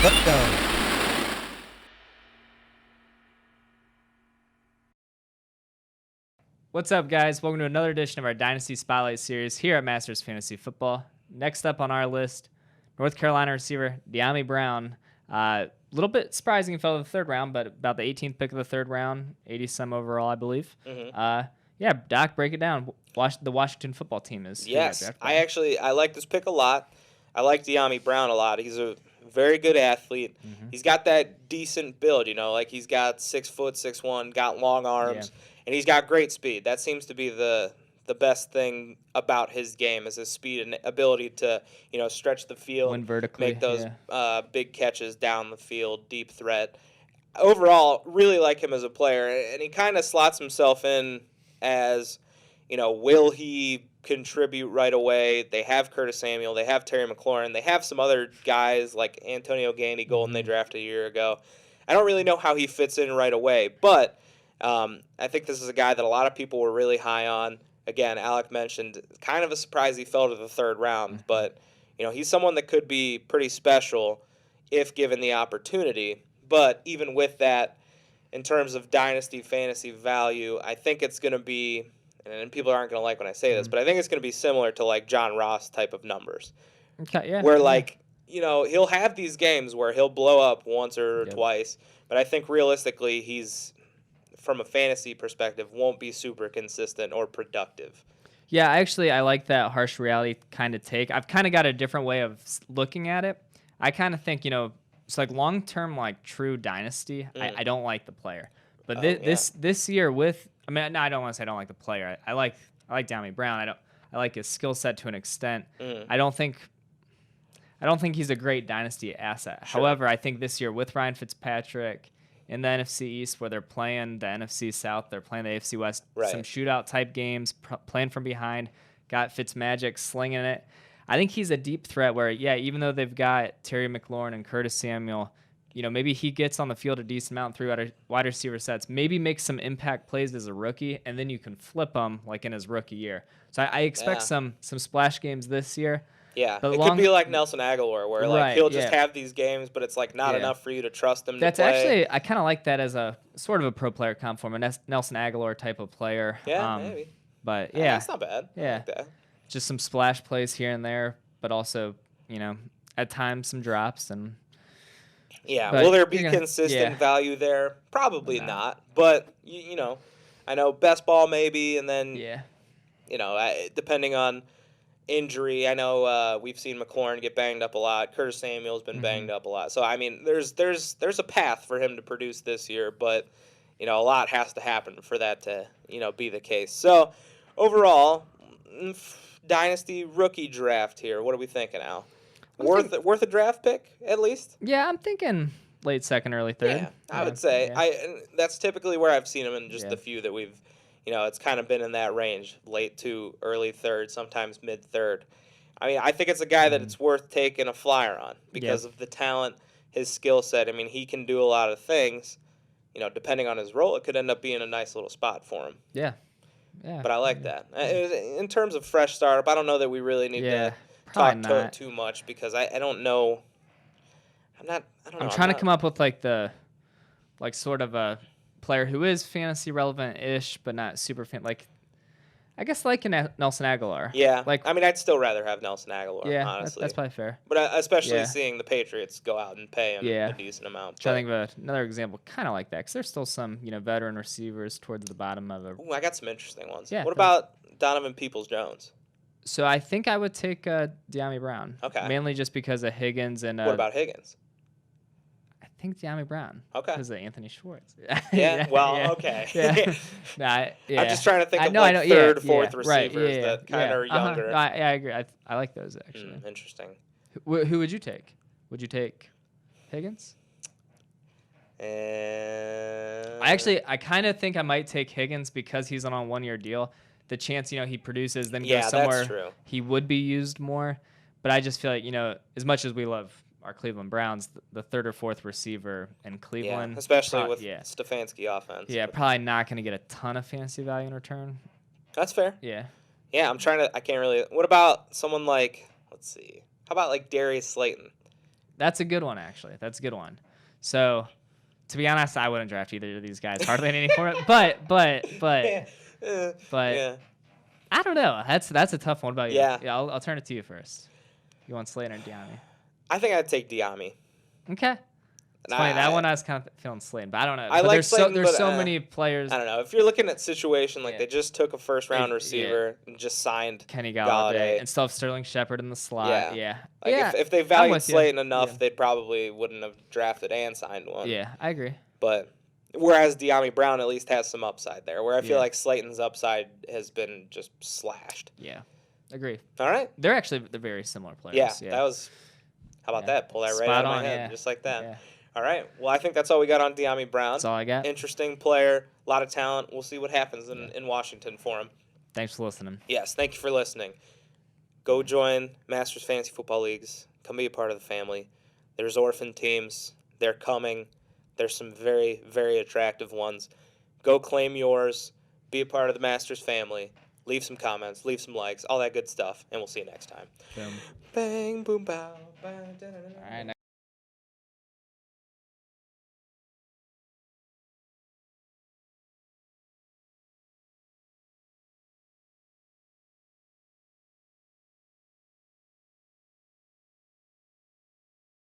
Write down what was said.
Let's go. What's up, guys? Welcome to another edition of our Dynasty Spotlight series here at Masters Fantasy Football. Next up on our list, North Carolina receiver Dyami Brown. A little bit surprising he fell to the third round, but about the 18th pick of the third round, 80-some overall, I believe. Yeah, Doc, break it down. The Washington football team is. Yes, I like this pick a lot. I like Dyami Brown a lot. He's a very good athlete. He's got that decent build, like he's got 6 foot, 6'1", got long arms, and he's got great speed. That seems to be the best thing about his game is his speed and ability to, stretch the field, win vertically, make those big catches down the field, deep threat. Overall, really like him as a player, and he kind of slots himself in as, will he contribute right away? They have Curtis Samuel, they have Terry McLaurin, they have some other guys like Antonio Gandy Golden they drafted a year ago. I don't really know how he fits in right away, but I think this is a guy that a lot of people were really high on. Again, Alec mentioned kind of a surprise he fell to the third round, but he's someone that could be pretty special if given the opportunity. But even with that, in terms of dynasty fantasy value, I think it's going to be, and people aren't going to like when I say this, but I think it's going to be similar to like John Ross type of numbers. Okay, yeah. Where he'll have these games where he'll blow up once or twice, but I think realistically he's, from a fantasy perspective, won't be super consistent or productive. Yeah, I like that harsh reality kind of take. I've kind of got a different way of looking at it. I kind of think, it's like long-term, like true dynasty. I don't like the player, but this year I don't want to say I don't like the player. I like Dyami Brown. I like his skill set to an extent. I don't think he's a great dynasty asset. Sure. However, I think this year with Ryan Fitzpatrick in the NFC East, where they're playing the NFC South, they're playing the AFC West, some shootout type games, playing from behind, got Fitzmagic slinging it. I think he's a deep threat where, even though they've got Terry McLaurin and Curtis Samuel, maybe he gets on the field a decent amount through wide receiver sets, maybe makes some impact plays as a rookie, and then you can flip him like in his rookie year. So I expect some splash games this year. Yeah, but it could be like Nelson Aguilar, where he'll just have these games, but it's like not enough for you to trust him to play. That's actually, I kind of like that as a sort of a pro player comp for him, a Nelson Aguilar type of player. Yeah, maybe. But that's not bad. Yeah, I like that. Just some splash plays here and there, but also, at times some drops and. Yeah, will there be consistent value there? Probably not. But I know best ball maybe, and then depending on injury. I know we've seen McLaurin get banged up a lot. Curtis Samuel's been banged up a lot. So I mean, there's a path for him to produce this year, but a lot has to happen for that to be the case. So overall, dynasty rookie draft here. What are we thinking, Al? Worth a draft pick at least? Yeah, I'm thinking late second, early third. Yeah, I would say that's typically where I've seen him in just the few that we've. It's kind of been in that range, late to early third, sometimes mid third. I mean, I think it's a guy that it's worth taking a flyer on because of the talent, his skill set. I mean, he can do a lot of things. Depending on his role, it could end up being a nice little spot for him. Yeah. But I like that. In terms of fresh startup, I don't know that we really need to talk too much because I don't know. I'm trying to come up with sort of a player who is fantasy relevant-ish, but not super I guess like Nelson Aguilar. Yeah, I'd still rather have Nelson Aguilar. Yeah, honestly, that's probably fair. But especially seeing the Patriots go out and pay him a decent amount. I think of another example, kind of like that, because there's still some veteran receivers towards the bottom of it. Ooh, I got some interesting ones. Yeah, what about Donovan Peoples-Jones? So I think I would take Dyami Brown. Okay. Mainly just because of Higgins and. What about Higgins? I think Dyami Brown. Okay. Because of Anthony Schwartz. Okay. Yeah. I'm just trying to think of third, fourth receivers that kind of are younger. I agree. I like those, actually. Interesting. Who would you take? Would you take Higgins? I kind of think I might take Higgins because he's on a 1-year deal. The chance, he produces, then goes somewhere he would be used more. But I just feel like, as much as we love our Cleveland Browns, the third or fourth receiver in Cleveland. Yeah, especially with Stefanski offense. Yeah, probably not going to get a ton of fantasy value in return. That's fair. Yeah. Yeah, I can't really. What about someone like, let's see. How about like Darius Slayton? That's a good one, actually. That's a good one. So, to be honest, I wouldn't draft either of these guys hardly anymore. But Yeah. I don't know. That's a tough one. What about you? Yeah. I'll turn it to you first. You want Slayton or Dyami? I think I'd take Dyami. Okay. It's funny. That one I was kind of feeling Slayton, but I don't know. I like Slayton, there's so many players. I don't know. If you're looking at situation like they just took a first-round receiver and just signed Kenny Galladay and still have Sterling Shepard in the slot. Yeah. If they valued Slayton enough, they probably wouldn't have drafted and signed one. Yeah, I agree. But whereas Dyami Brown at least has some upside there, where I feel like Slayton's upside has been just slashed. Yeah, agree. All right. They're very similar players. Yeah. That was. How about that? Pull that right out of my head, just like that. Yeah. All right. Well, I think that's all we got on Dyami Brown. That's all I got. Interesting player, a lot of talent. We'll see what happens in Washington for him. Thanks for listening. Yes, thank you for listening. Go join Masters Fantasy Football Leagues. Come be a part of the family. There's orphan teams. They're coming. There's some very, very attractive ones. Go claim yours. Be a part of the Masters family. Leave some comments. Leave some likes. All that good stuff. And we'll see you next time. Boom. Bang, boom, bow. All right.